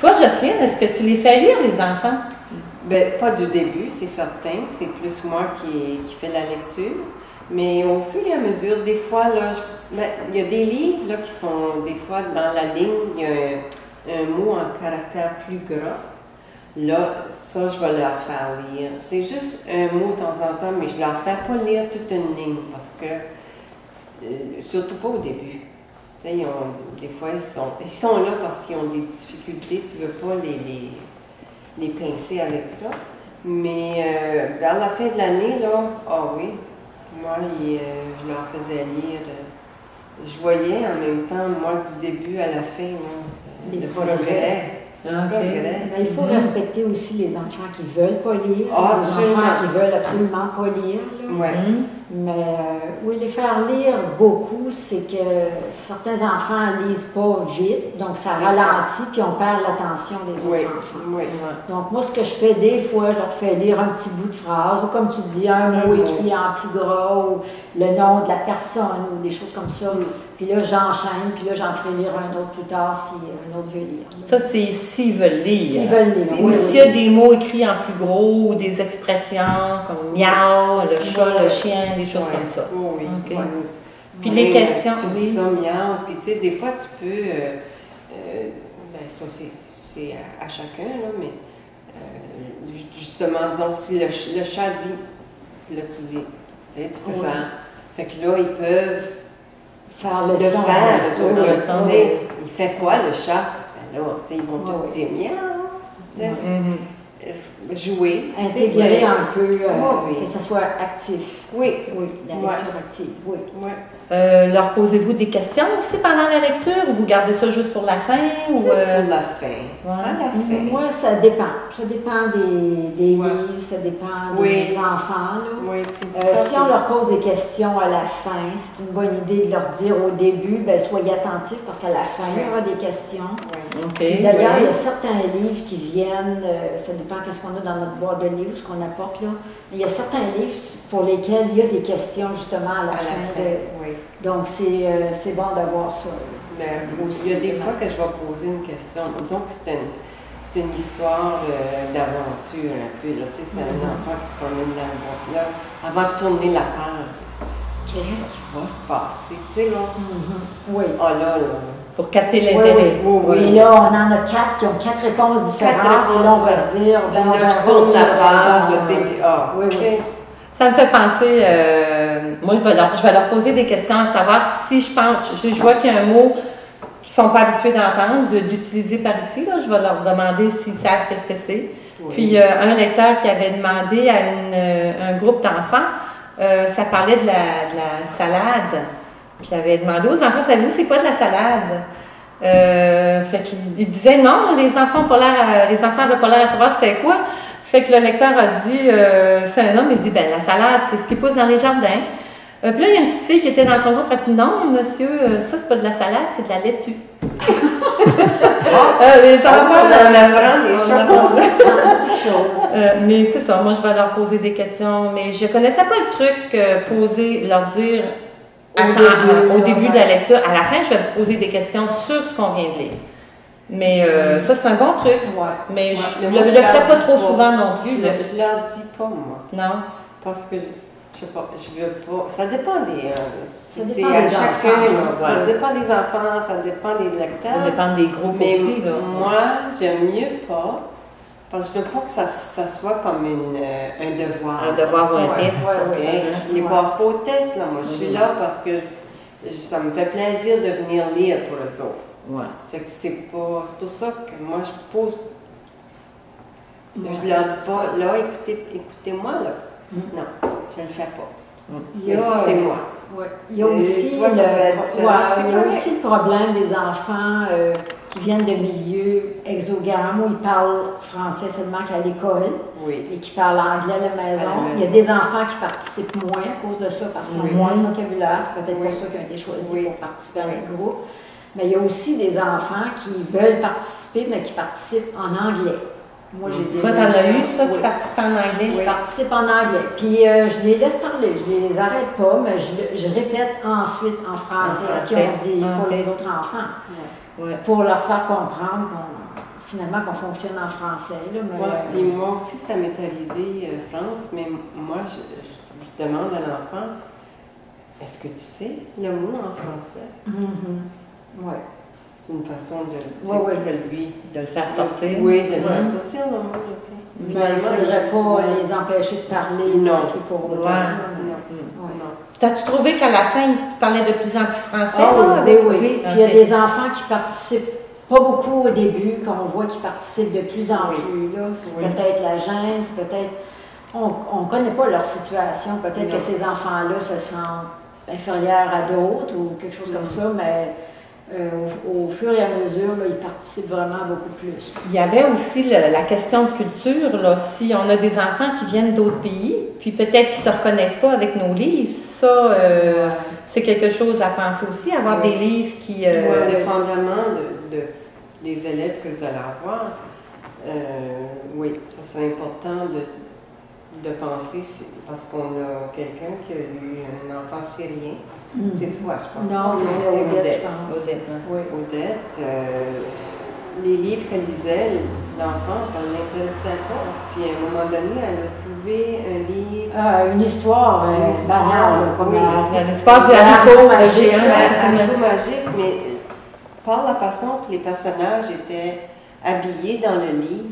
Toi, Jocelyne, est-ce que tu les fais lire, les enfants? Ben, pas du début, c'est certain. C'est plus moi qui fais la lecture. Mais au fur et à mesure, des fois, là, il y a des livres là, qui sont des fois dans la ligne, il y a un mot en caractère plus gras. Là, ça, je vais leur faire lire. C'est juste un mot de temps en temps, mais je leur fais pas lire toute une ligne parce que, surtout pas au début. Des fois, ils sont là parce qu'ils ont des difficultés, tu ne veux pas les pincer avec ça. Mais vers la fin de l'année, là, oui, moi, je leur faisais lire. Je voyais en même temps, moi, du début à la fin, là, le progrès. Mais il faut respecter aussi les enfants qui ne veulent pas lire, les absolument. enfants qui veulent absolument pas lire. Mais oui, les faire lire beaucoup, c'est que certains enfants ne lisent pas vite, donc ça ralentit, puis on perd l'attention des autres enfants. Donc moi, ce que je fais des fois, je leur fais lire un petit bout de phrase, ou comme tu dis, un mot écrit en plus gras, ou le nom de la personne, ou des choses comme ça. Puis là, j'enchaîne, puis là, j'en ferai lire un autre plus tard si un autre veut lire. Ça, c'est s'ils veulent lire. S'ils veulent lire. Ou s'il y a des mots écrits en plus gros, ou des expressions comme miaou, le chat, le chien, des choses comme ça. Oui. Okay. Puis les questions. Tu dis ça, miaou, puis tu sais, des fois, tu peux. Ben, ça, c'est à chacun, là, mais justement, disons, si le chat dit, là, tu dis, tu peux faire. Fait que là, ils peuvent. Faire le son. Il fait quoi le chat? Ben là, ils vont tout dire miaou. Jouer. Intégrer un peu, que ça soit actif. Oui. La lecture active, Leur posez-vous des questions aussi pendant la lecture ou vous gardez ça juste pour la fin? Juste pour la fin. À la fin. Moi, ça dépend. Ça dépend des livres, ça dépend des enfants. Là. Si on leur pose des questions à la fin, c'est une bonne idée de leur dire au début, soyez attentifs parce qu'à la fin, il y aura des questions. D'ailleurs, il y a certains livres qui viennent, ça dépend de ce qu'on a dans notre boîte de livres, ce qu'on apporte là. Mais il y a certains livres pour lesquels il y a des questions justement à la fin. Donc, c'est bon d'avoir ça. Il y a des fois que je vais poser une question. Disons que c'est une histoire d'aventure un peu. C'est un enfant qui se promène dans le bois. Là, avant de tourner la page, qu'est-ce qui va se passer? Tu sais, là? Là. Pour capter l'intérêt. Et là, on en a 4 qui ont 4 réponses différentes. Et là, on va se dire, je tourne la page, Ça me fait penser, moi je vais leur poser des questions à savoir si je vois qu'il y a un mot qu'ils ne sont pas habitués d'entendre, d'utiliser par ici, là, je vais leur demander s'ils savent qu'est-ce que c'est. Puis un lecteur qui avait demandé à un groupe d'enfants, ça parlait de la salade. Puis il avait demandé aux enfants, savez-vous c'est quoi de la salade? Fait qu'il disait non, les enfants n'avaient pas l'air à savoir c'était quoi. Fait que le lecteur a dit, c'est un homme, il dit, la salade, c'est ce qui pousse dans les jardins. Puis là, il y a une petite fille qui était dans son groupe, elle dit, non, monsieur, ça, c'est pas de la salade, c'est de la laitue. Les enfants, on apprend des choses. Mais c'est ça, moi, je vais leur poser des questions, mais je connaissais pas le truc, leur dire au début de la lecture. À la fin, je vais vous poser des questions sur ce qu'on vient de lire. Mais ça, c'est un bon truc. Mais je ne le ferai pas trop souvent non plus. Je ne leur dis pas, moi. Non. Parce que, je sais pas, je veux pas. Ça dépend des. Ça dépend des enfants. Ça dépend des enfants, ça dépend des lecteurs. Ça dépend des groupes aussi. Là. Moi, j'aime mieux pas. Parce que je veux pas que ça soit comme un devoir. Un devoir ou un test. Je ne les passe pas au test, là. Moi, je suis là parce que ça me fait plaisir de venir lire pour eux autres. Fait que c'est pour ça que moi je pose. Je leur dis pas, là, écoutez-moi, là. Non, je ne le fais pas. Mais ça, c'est moi. Il y a aussi le problème des enfants qui viennent de milieux exogames où ils parlent français seulement qu'à l'école et qui parlent anglais à la maison. Il y a des enfants qui participent moins à cause de ça parce qu'ils ont moins de vocabulaire. C'est peut-être pour ça qu'ils ont été choisis pour participer à un groupe. Mais il y a aussi des enfants qui veulent participer, mais qui participent en anglais. Moi, j'ai Toi, t'en as eu ça, qui participent en anglais? Qui participent en anglais. Puis, je les laisse parler, je les arrête pas, mais je répète ensuite en français ce qu'ils ont dit pour les autres enfants. Pour leur faire comprendre finalement qu'on fonctionne en français. Là, mais, puis moi aussi, ça m'est arrivé, France, mais moi, je demande à l'enfant, est-ce que tu sais le mot en français? Oui. C'est une façon de, de le faire sortir. Oui, de le faire sortir le mot. Mais il ne faudrait pas les empêcher de parler non pour autant. Non. T'as-tu trouvé qu'à la fin, ils parlaient de plus en plus français? Ah oui. Puis il y a des enfants qui participent pas beaucoup au début, qu'on voit qu'ils participent de plus en plus. Là. Peut-être la gêne, peut-être... On ne connaît pas leur situation. Peut-être que ces enfants-là se sentent inférieurs à d'autres ou quelque chose comme ça, mais... au fur et à mesure, là, ils participent vraiment beaucoup plus. Il y avait aussi la question de culture. Là. Si on a des enfants qui viennent d'autres pays, puis peut-être qu'ils ne se reconnaissent pas avec nos livres, ça, c'est quelque chose à penser aussi, avoir des livres qui... Dépendamment des élèves que vous allez avoir, oui, ça serait important de penser, parce qu'on a quelqu'un qui a eu un enfant syrien. C'est toi, je pense. Non, c'est Odette, je pense. Odette, les livres qu'elle lisait, l'enfant, ça ne l'intéressait pas. Puis à un moment donné, elle a trouvé un livre... une histoire banale, comme l'histoire du haricot magique. Un haricot magique, mais par la façon que les personnages étaient habillés dans le livre,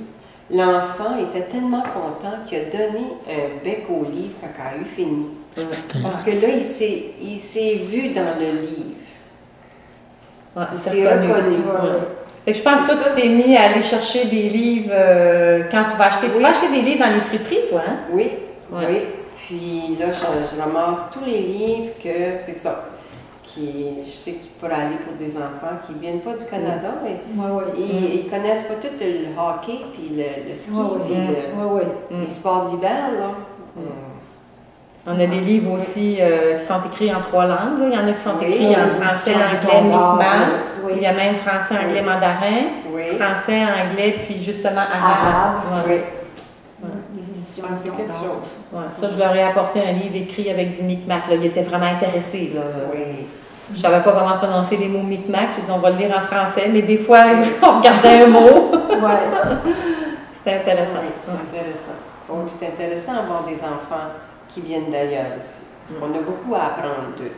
l'enfant était tellement content qu'il a donné un bec au livre quand elle a eu fini. Parce que là, il s'est vu dans le livre. Il s'est reconnu. Fait que je pense que toi, tu t'es mis à aller chercher des livres quand tu vas acheter. Tu vas acheter des livres dans les friperies, toi, hein? Oui. Puis là, je ramasse tous les livres que c'est ça. Je sais qu'ils pourraient aller pour des enfants qui ne viennent pas du Canada, mais ils ne connaissent pas tout le hockey, puis le ski, puis les sports d'hiver, là. On a des livres aussi qui sont écrits en 3 langues. Là. Il y en a qui sont écrits en français, anglais, Mi'kmaq. Il y a même français, anglais, mandarin. Français, anglais, puis justement arabe. Les éditions, c'est quelque chose. Ça, je leur ai apporté un livre écrit avec du Mi'kmaq. Ils étaient vraiment intéressés. Là. Je ne savais pas comment prononcer les mots Mi'kmaq. Je disais, on va le lire en français, mais des fois, on regardait un mot. C'était intéressant. C'est intéressant d'avoir des enfants qui viennent d'ailleurs aussi. Parce qu'on a beaucoup à apprendre d'eux.